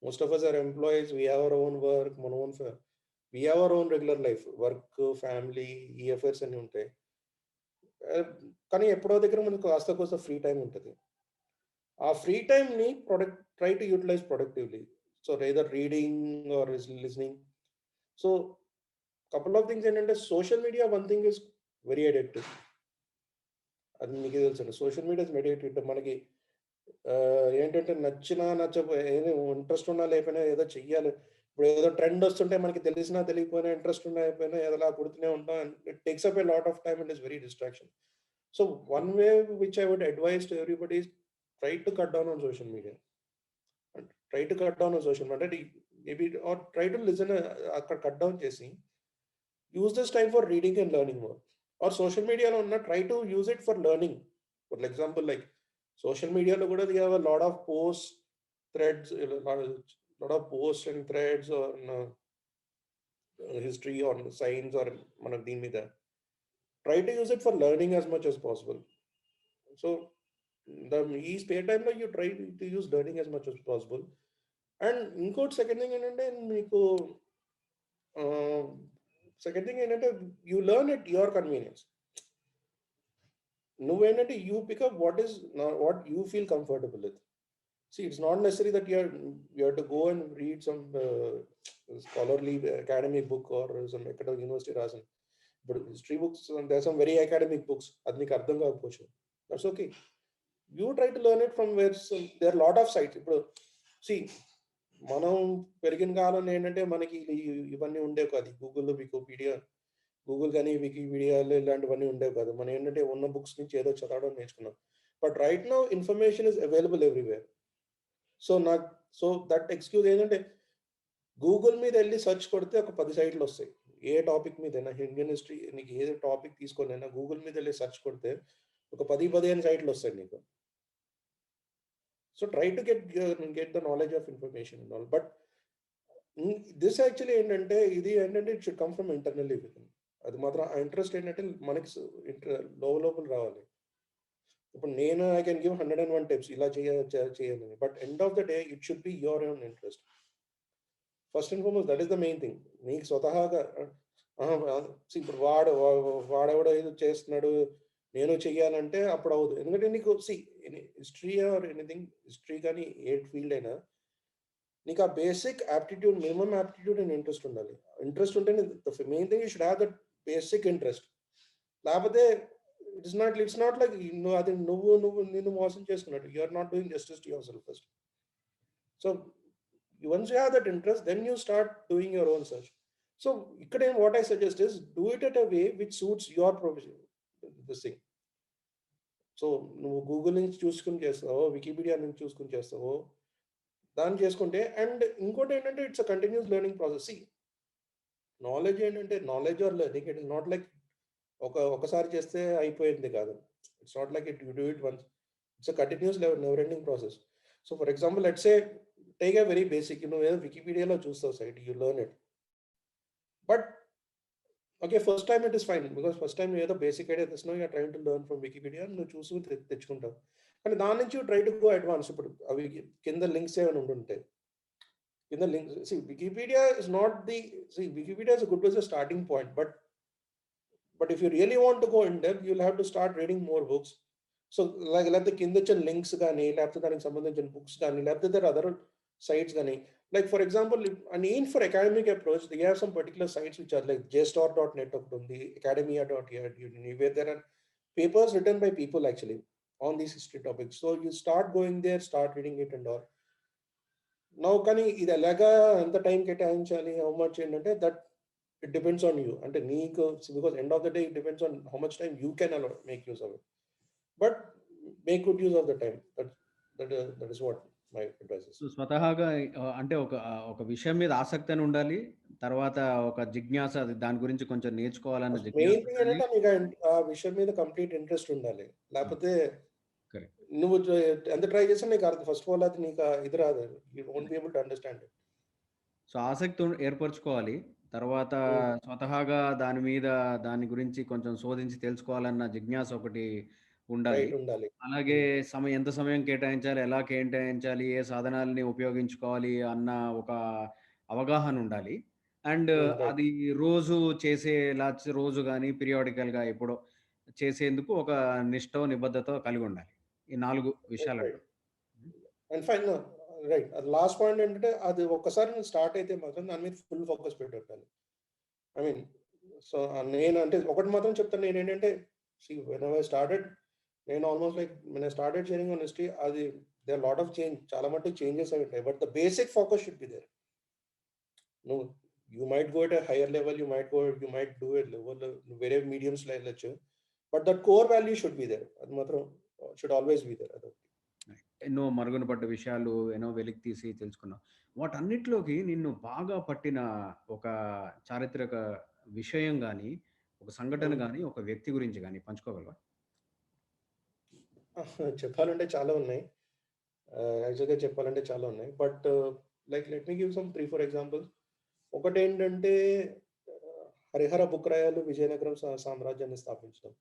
Most of us are employees, we have our own work, we have our own regular life, work, family, ఈ అఫైర్స్ అన్నీ ఉంటాయి. కానీ ఎప్పుడో దగ్గర మనకు కాస్త ఫ్రీ టైం ఉంటుంది. ఆ ఫ్రీ టైంని try to utilise productively. So rather reading or listening. So couple of things ఏంటంటే social media one thing is very addictive. అది మీకు తెలుసు. Social media is very addictive. మనకి ఏంటంటే ఏదో ఇంట్రెస్ట్ ఉన్నా లేకపోయినా ఏదో చెయ్యాలి. ఇప్పుడు ఏదో ట్రెండ్ వస్తుంటే మనకి తెలిసినా తెలియకపోయినా ఇంట్రెస్ట్ ఉన్నా అయిపోయినా ఏదోలా కుడుతూనే ఉంటాం. It takes up a lot of time and is very distraction. So one way which I would advise to everybody is try to cut down on social media. అంటే maybe or try to listen. అక్కడ cut down చేసి use this time for reading and learning more. Or social media try to use it for learning. For example, like social media they have a lot of posts, threads, lot of posts and threads on history, on science, or try to use it for learning as much as possible. So the spare time you try to use learning as much as possible. And second thing ఏంటంటే you learn at your convenience. నువ్వేంటంటే you pick up what you feel comfortable with. It's not necessary that you have to go and read some scholarly academic book or some academic university రాసిన. But history books, there are some very academic books. అది నీకు అర్థం కాకపోవచ్చు. That's okay. You try to learn it from where there are lot of sites. ఇప్పుడు మనం పెరిగిన కాలం ఏంటంటే మనకి ఇవన్నీ ఉండేవి కాదు. గూగుల్ కానీ వికీపీడియాలు ఇలాంటివన్నీ ఉండేవి కాదు. మనం ఏంటంటే ఉన్న బుక్స్ నుంచి ఏదో చదవడం నేర్చుకున్నాం. But right now information is available everywhere. So that excuse ఏంటంటే గూగుల్ మీద వెళ్ళి సెర్చ్ కొడితే ఒక 10 సైట్లు వస్తాయి. ఏ టాపిక్ మీదైనా, ఇండియన్ హిస్టరీ నీకు ఏదో టాపిక్ తీసుకొనైనా గూగుల్ మీద వెళ్ళి సెర్చ్ కొడితే ఒక 10-15 సైట్లు వస్తాయి నీకు. So try to get the knowledge of information and all. But this actually ఏంటంటే it should come from internally within. అది మాత్రం ఆ ఇంట్రెస్ట్ ఏంటంటే మనకి లోపల రావాలి. ఇప్పుడు నేను ఐ కెన్ గివ్ 101 టిప్స్ ఇలా చేయాలని. But end of the day it should be your own interest. First and foremost that is the main thing. నీకు స్వతహాగా ఇప్పుడు వాడెవడో ఏదో చేస్తున్నాడు నేను చెయ్యాలంటే అప్పుడు అవ్వదు. ఎందుకంటే నీకు హిస్టరీ ఆర్ ఎనీథింగ్, హిస్టరీ కానీ ఏ ఫీల్డ్ అయినా నీకు ఆ basic aptitude, minimum aptitude and interest ఉండాలి. ఇంట్రెస్ట్ ఉంటేనే main thing you should have that basic interest. లేకపోతే ఇట్స్ నాట్ లైక్ అది నువ్వు నిన్ను మోసం చేసుకున్నట్టు. You are not doing justice to yourself first. So once you have that interest, then you start doing your own search. So what I suggest is do it at a way which suits your profession, this thing. So నువ్వు Google నుంచి చూసుకుని చేస్తావో, Wikipedia నుంచి చూసుకుని చేస్తావో దాన్ని చేసుకుంటే. And ఇంకోటి ఏంటంటే it's a continuous learning process. Knowledge ఏంటంటే knowledge or learning, it is not like ఒకసారి చేస్తే అయిపోయింది కాదు. It's not like you do it once. It's a continuous never ending process. So for example let's say take a very basic, నువ్వు ఏదో వికీపీడియాలో చూస్తావు site, you learn it. But okay, first time it is fine, because first time ఏదో basic idea తెస్తున్నావు, you train to learn from Wikipedia, నువ్వు చూసి తెచ్చుకుంటావు. కానీ దాని నుంచి ట్రై టు గో అడ్వాన్స్. ఇప్పుడు అవి కింద లింక్స్ ఏమైనా ఉంటుంటాయి, in the link. See, Wikipedia is not the, see, Wikipedia is a good place, a starting point, but if you really want to go in depth, you'll have to start reading more books. So like లేకపోతే కింద వచ్చిన links కానీ లేకపోతే దానికి సంబంధించిన books కానీ లేకపోతే there are other sites కానీ, like for example, and even for academic approach, they have some particular sites which are like jstor.net ఒకటి ఉంది, academia.edu, where there are papers written by people actually on these history topics. So you start going there, start reading it and all. Now కానీ ఇది ఎలాగా ఎంత time కేటాయించాలి, how much ఏంటంటే that it depends on you, అంటే నీకు, because end of the day it depends on how much time you can make use of it, but make good use of the time. That is what my advice is. So స్వతహాగా అంటే ఒక విషయం మీద ఆసక్తి అని ఉండాలి. తర్వాత ఒక జిజ్ఞాస, అది దాని గురించి కొంచెం నేర్చుకోవాలన్న జిజ్ఞాస మెయిన్ థింగ్ ఉండాలి. ఏంటంటే నీకు ఆ విషయం మీద కంప్లీట్ ఇంట్రెస్ట్ ఉండాలి. లేకపోతే కరెక్ట్. నువ్వు ఎంత ట్రై చేసినా నీకు అర్థం, ఫస్ట్ ఆఫ్ ఆల్ అది నీకు ఇది రాదు, you won't be able to understand it. So ఆసక్తి ఏర్పరచుకోవాలి. తర్వాత స్వతహాగా దాని గురించి కొంచెం శోధించి తెలుసుకోవాలన్న జిజ్ఞాస ఒకటి ఉండాలి. రైట్ ఉండాలి. అలాగే ఎంత సమయం కేటాయించాలి, ఎలా కేటాయించాలి, ఏ సాధనాలని ఉపయోగించుకోవాలి అన్న ఒక అవగాహన ఉండాలి. And right. అది రోజు రోజు గాని పీరియాడికల్‌గా ఎప్పుడో చేసేందుకు ఒక నిష్టో, నిబద్ధతో కలిగి ఉండాలి. ఈ 4 విషయాలు రైట్. అంటారు. And fine, right. అది లాస్ట్ పాయింట్ ఏంటంటే అది ఒక్కసారి నువ్వు స్టార్ట్ అయితే మాత్రం దాని మీద ఫుల్ ఫోకస్ పెట్టాలి. ఐ మీన్, సో నేను అంటే ఒకటి మాత్రం చెప్తాను, నేను ఏంటంటే వెన్ ఐ స్టార్టెడ్, నేను almost like when I started sharing on history, అది దేర్ లాట్ ఆఫ్ చేంజ్, చాలా మటుకు చేంజెస్ అవి ఉంటాయి, but the basic focus should be there. నువ్వు you might go at a higher level, you might do at level, వేరే మీడియంస్లో వెళ్ళొచ్చు, but that core value should be there. అది మాత్రం షుడ్ ఆల్వేస్ బి దేర్. అదొకటి. ఎన్నో మరుగున పడ్డ విషయాలు ఎన్నో వెలికి తీసి తెలుసుకున్నావు. వాటన్నిటిలోకి నిన్ను బాగా పట్టిన ఒక చారిత్రక విషయం గాని, ఒక సంఘటన గాని, ఒక వ్యక్తి గురించి గాని పంచుకోగలవా? చెప్పాలంటే చాలా ఉన్నాయి. యాక్చువల్‌గా చెప్పాలంటే చాలా ఉన్నాయి. But like let me give some 3, 4 examples. ఒకటేంటంటే హరిహర బుక్కరాయలు విజయనగరం సామ్రాజ్యాన్ని స్థాపించడం.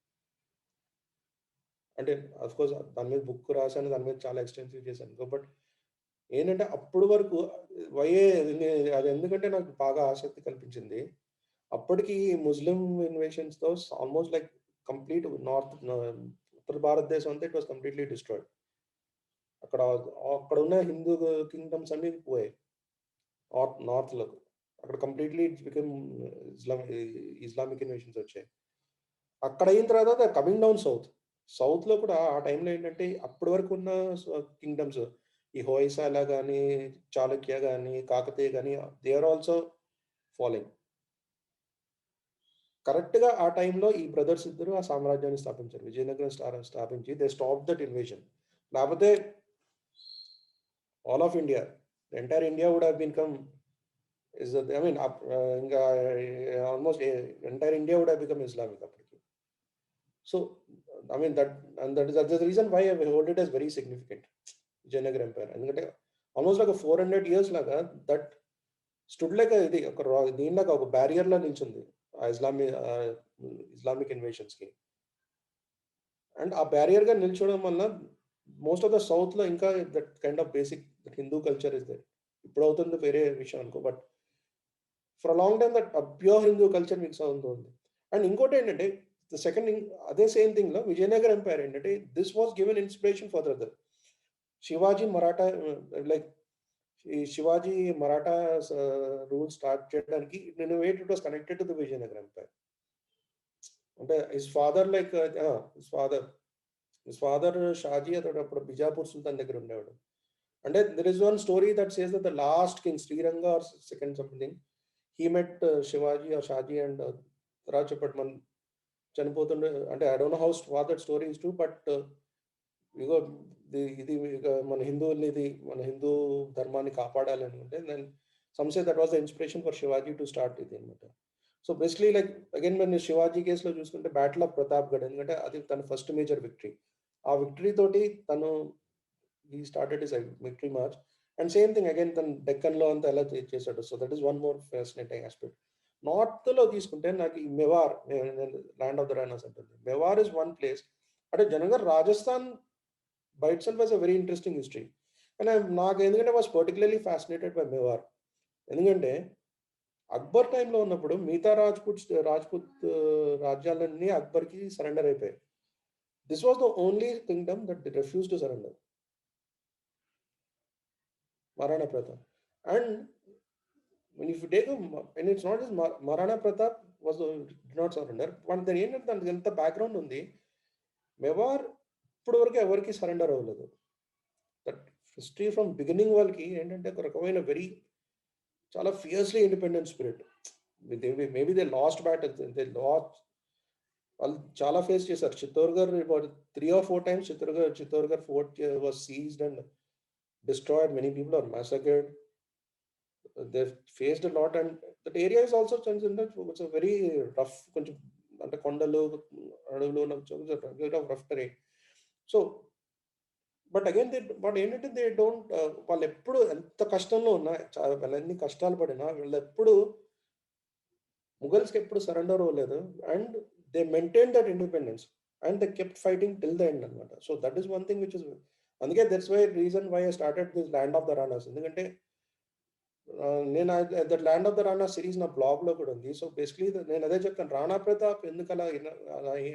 అంటే అఫ్‌కోర్స్ దాని మీద బుక్ రాసాను, దాని మీద చాలా ఎక్స్‌టెన్సివ్ చేశాను. బట్ ఏంటంటే అప్పటి వరకు అది ఎందుకంటే నాకు బాగా ఆసక్తి కల్పించింది. అప్పటికి ముస్లిం ఇన్వేషన్స్‌తో ఆల్మోస్ట్ లైక్ కంప్లీట్ ఉత్తర భారతదేశం అంతా ఇట్ వాస్ కంప్లీట్‌లీ డిస్ట్రాయ్డ్. అక్కడున్న హిందూ కింగ్డమ్స్ అన్నీ పోయాయి నార్త్‌లో. అక్కడ completely it's become Islamic invasions వచ్చాయి. అక్కడ అయిన తర్వాత కమింగ్ డౌన్ సౌత్‌లో కూడా ఆ టైంలో ఏంటంటే అప్పటి వరకు ఉన్న కింగ్డమ్స్, ఈ హోయసాల గాని, చాళుక్య గాని, కాకతీయ గాని, దే ఆర్ ఆల్సో ఫాలోయింగ్. కరెక్ట్‌గా ఆ టైంలో ఈ బ్రదర్స్ ఇద్దరు ఆ సామ్రాజ్యాన్ని స్థాపించారు. విజయనగరం స్థాపించి దే స్టాప్ దట్ ఇన్వేషన్. లేకపోతే all of India, entire India would have become I mean ఇంకా almost entire India would have become Islamic అప్పటికి. So I mean that is the reason why I hold it as very significant, Vijayanagar empire. ఎందుకంటే almost like 400 years లాగా that stood like ఇది దీనిలాగా ఒక barrier లా నిల్చుంది ఆ Islamic ఇన్వేషన్స్‌కి. And ఆ బ్యారియర్‌గా నిల్చోవడం వల్ల most of the సౌత్‌లో ఇంకా that kind of basic Hindu culture is there. ఇప్పుడు అవుతుంది వేరే విషయం అనుకో, but for a long time that pure Hindu culture mix అవుతుంది. అండ్ ఇంకోటి ఏంటంటే ద సెకండ్ అదే సేమ్ థింగ్‌లో విజయనగర్ ఎంపైర్ ఏంటంటే this was given inspiration for the Shivaji Maratha, like ఈ శివాజీ మరాఠాస్ రూల్ స్టార్ట్ చేయడానికి in a way it was connected to the Vijayanagar empire. అంటే his father Shahji అతడు అప్పుడు బిజాపూర్ సుల్తాన్ దగ్గర ఉండేవాడు. అంటే there is one story that says that the last king Sriranga or second something, he met Shivaji or Shahaji and తర్వాత చెప్పాడు మన చనిపోతుండే, అంటే I don't know how what that story is true, but ఇగో ఇది మన హిందూ ధర్మాన్ని కాపాడాలి అనుకుంటే then some say that was the inspiration for Shivaji to start ఇది అనమాట. సో బేసిక్లీ లైక్ అగైన్ మన శివాజీ కేసులో చూసుకుంటే బ్యాటిల్ ఆఫ్ ప్రతాప్గఢ్, ఎందుకంటే అది తన ఫస్ట్ మేజర్ విక్టరీ. ఆ విక్టరీ తోటి తను he started his victory March. And same thing again తను డెక్కన్లో అంతా ఎలా చేశాడు. So that is one more fascinating aspect. నార్త్లో తీసుకుంటే నాకు ఈ మెవార్, ల్యాండ్ ఆఫ్ ద రైనోస్ అంటుంది. మెవార్ ఇస్ వన్ ప్లేస్. అంటే జనరల్గా Rajasthan by itself has a very interesting history. And నాకు ఎందుకంటే was particularly fascinated by Mewar. ఎందుకంటే అక్బర్ టైంలో ఉన్నప్పుడు మిగతా రాజ్పుత్ రాజ్యాలన్నీ అక్బర్కి సరెండర్ అయిపోయాయి. This was the only Kingdom that refuse to surrender, Maharana Pratap. And when if you take and it's not just Maharana Pratap was did not surrender. But then ఏంటంటే దానికి ఎంత background ఉంది. మెవార్ ఇప్పుడు వరకు ఎవరికి సరెండర్ అవ్వలేదు. దట్ హిస్టరీ ఫ్రమ్ బిగినింగ్ వాళ్ళకి ఏంటంటే ఒక రకమైన వెరీ చాలా fiercely independent spirit. Maybe they last battle, they last, వాళ్ళు చాలా ఫేస్ చేశారు. Chittorgarh 3 or 4 times Chittorgarh fort was seized and destroyed. Many people are massacred. They've faced a lot, and that area is also it's a very rough, కొంచెం అంటే కొండలు అడవులు rough terrain. So but again but ఏంటంటే they don't, వాళ్ళు ఎప్పుడు ఎంత కష్టంలో ఉన్నా, వాళ్ళన్ని కష్టాలు పడినా వీళ్ళు ఎప్పుడు ముఘల్స్కి ఎప్పుడు సరెండర్ అవ్వలేదు. And they maintain that independence and they kept fighting till the end అనమాట. So that is one thing which is, అందుకే that's why reason why I started this land of the Ranas. ఎందుకంటే నేను that land of the Rana series నా blog లో కూడా ఉంది. So basically నేను అదే చెప్తాను, రాణా ప్రతాప్ ఎందుకు అలా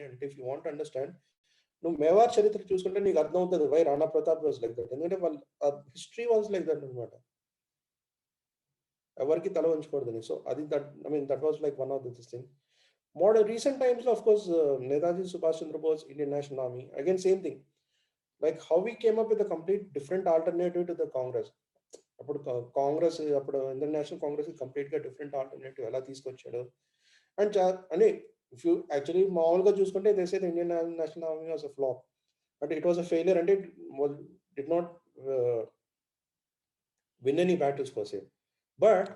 అంటే ఇఫ్ యూ వాంట్ అండర్స్టాండ్, నువ్వు మేవార్ చరిత్ర చూసుకుంటే నీకు అర్థం అవుతుంది why Rana Pratap was like that. ఎందుకంటే వాళ్ళ హిస్టరీ వాజ్ లైక్ దట్ అనమాట, ఎవరికి తల వంచకూడదని. సో అది that I mean that was like one of this thing. Modern recent times లో of course Netaji Subhash Chandra Bose, Indian National Army, again same thing, like how we came up with complete different alternative to the Congress. అప్పుడు కాంగ్రెస్, అప్పుడు Indian National Congress complete గా different alternative ఎలా తీసుకొచ్చాడు. And అంటే if you actually మామూలుగా చూసుకుంటే they say the Indian National Army was a flop, అంటే it was a failure, అంటే did not win any battles per se. But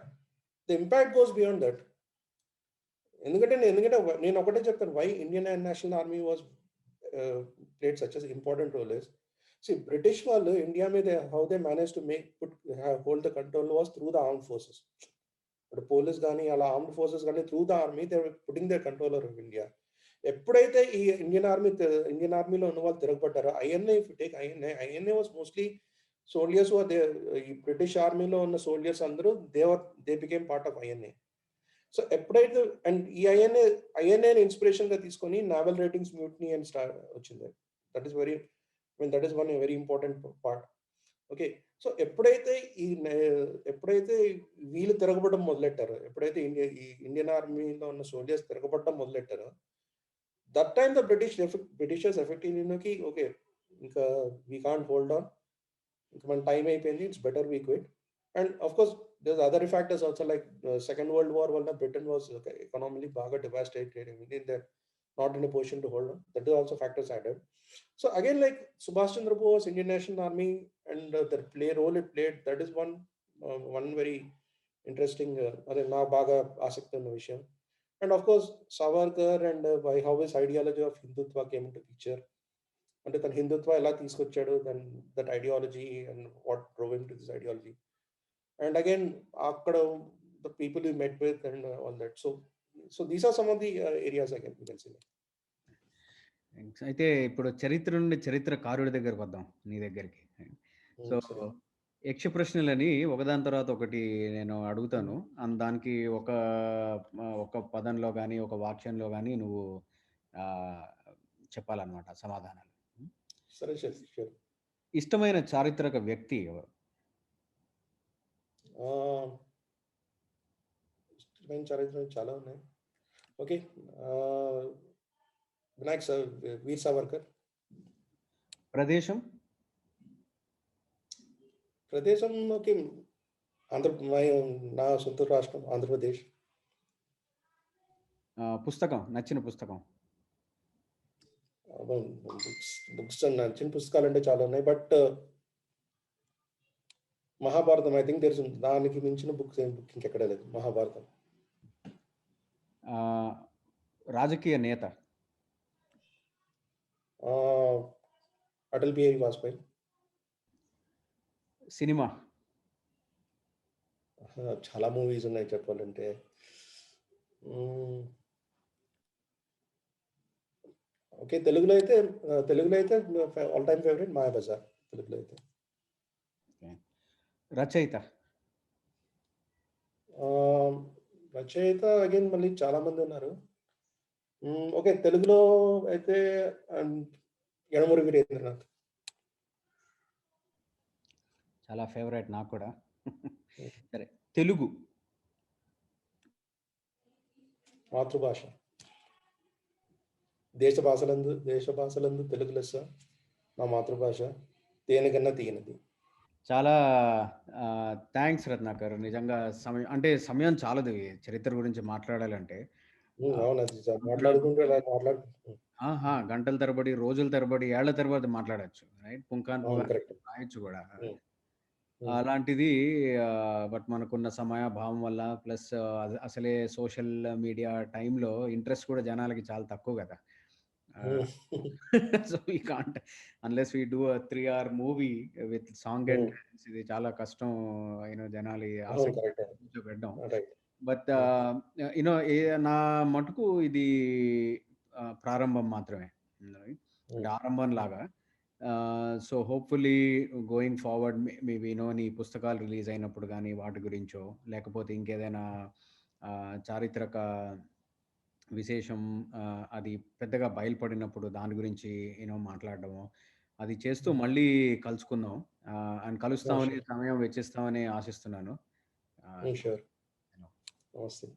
the impact goes beyond that. ఎందుకంటే నేను ఒకటే చెప్తాను, why Indian National Army was played such as important role is, see British వాళ్ళు India మీద how they managed to hold the control was through the armed forces. ఇప్పుడు police కానీ అలా armed forces కానీ through the army they putting their control of India. ఎప్పుడైతే ఈ Indian ఆర్మీలో ఉన్న వాళ్ళు తిరగబడ్డారో, INA if take INA was mostly soldiers, ఈ బ్రిటిష్ ఆర్మీలో ఉన్న సోల్జర్స్ అందరూ they became part of INA. So ఎప్పుడైతే అండ్ ఈ ఐఎన్ఏ ఇన్స్పిరేషన్ గా తీసుకొని నావల్ రేటింగ్స్ మ్యూట్నీ అని వచ్చింది. That is very, I mean, that is one very important part. Okay, so ఎప్పుడైతే వీళ్ళు తిరగబడడం మొదలెట్టారో, ఎప్పుడైతే ఇండియన్ ఆర్మీలో ఉన్న సోల్జర్స్ తిరగబడడం మొదలెట్టారో, దట్ టైమ్ ద బ్రిటిషర్స్ ఎఫెక్టివ్కి ఓకే ఇంకా వీ కాంట్ హోల్డ్ ఆన్, ఇంకా మన టైం అయిపోయింది, it's better we quit. And of course there's other factors also, like Second World War వల్ల బ్రిటన్ వాజ్ ఎకనామికలీ బాగా devastated, they're not in a position to hold on. That is also factors added. So again, like Subhash Chandra Bose, Indian National Army, and the role it played, that is one very interesting, na baga aasakti unna vishayam. And of course, Savarkar and how his ideology of Hindutva came into picture. And then Hindutva ela teeskochadu, then that ideology and what drove him to this ideology. And again, akkada the people he met with and all that. So these are some of the areas again we can say. అయితే ఇప్పుడు చరిత్ర నుండి చరిత్రకారుడి దగ్గరకు వద్దాం, నీ దగ్గరికి. So యక్ష ప్రశ్నలని ఒకదాని తర్వాత ఒకటి నేను అడుగుతాను, దానికి ఒక పదంలో కానీ ఒక వాక్యంలో కానీ నువ్వు చెప్పాలన్నమాట సమాధానాలు. సరే, ఇష్టమైన చారిత్రక వ్యక్తి ఎవరు? ఇష్టమైన చారిత్రక చాలా ఉన్నాయి. ఓకే, వీర్ సావర్కర్. ప్రదేశం ఓకే, నా సొంత రాష్ట్రం ఆంధ్రప్రదేశ్. పుస్తకం, నచ్చిన పుస్తకం? బుక్స్ నచ్చిన పుస్తకాలు అంటే చాలా ఉన్నాయి, బట్ మహాభారతం, ఐ థింక్ దానికి మించిన బుక్ ఇంకెక్కడ లేదు, మహాభారతం. రాజకీయ నేత? అటల్ బిహారీ వాజ్పేయి. సినిమా? చాలా మూవీస్ ఉన్నాయి చెప్పాలంటే. ఓకే, తెలుగులో అయితే ఆల్ టైమ్ ఫేవరెట్ మాయాబజార్, తెలుగులో అయితే. రచయిత. రచయిత అగైన్ మళ్ళీ చాలా మంది ఉన్నారు. ఓకే. తెలుగులో అయితే ఆహ్, యనమూరి వీరేంద్రనాథ్. చాలా ఫేవరెట్ నాకు కూడా. హ్మ్. సరే. తెలుగు. మాతృభాష. దేశ భాషలందు తెలుగు లెస్స. నా మాతృభాష. తేనెకన్నా తీయనిది. చాలా థాంక్స్ రత్నాకర్. నిజంగా సమయం చాలదు ఈ చరిత్ర గురించి మాట్లాడాలంటే. అవును. అది గంటలు మాట్లాడుకుంటూ ఇలా మాట్లాడుకుంటూ గంటల తరబడి, రోజుల తరబడి, ఏళ్ల తరబడి మాట్లాడొచ్చు. రైట్? పుంఖాను అవును. పుంఖాను కరెక్ట్. రాయొచ్చు గూడా. హ్మ్. హ్మ్. అలాంటిది బట్ మనకున్న సమయాభావం వల్ల ప్లస్ అసలే సోషల్ మీడియా టైంలో ఇంట్రెస్ట్ కూడా జనాలకి చాలా తక్కువ గదా! Ah, hmm. So, we can't unless we do a 3 hour movie with song and hmm. Dance ఇది చాలా కష్టం. జనాలి అవును. ఆసక్తి కరెక్టే. కూర్చోబెట్టడం. రైట్. బట్ హ్మ్. నా మటుకు ఇది ప్రారంభం మాత్రమే. అంటే హ్మ్. ఆరంభంలాగా. So, hopefully going forward maybe నీ పుస్తకాలు రిలీజ్ అయినప్పుడు గానీ, వాటి గురించో, లేకపోతే ఇంకేదైనా చారిత్రక విశేషం అది పెద్దగా బయలుపడినప్పుడు దాని గురించి మాట్లాడడము, అది చేస్తూ హ్మ్. మళ్ళీ కలుసుకుందాం. And yeah! కలుస్తామని, షూర్. సమయం వెచ్చిస్తామని ఆశిస్తున్నాను. ఆహ్, ష్యూర్. యూ నో నమస్తే.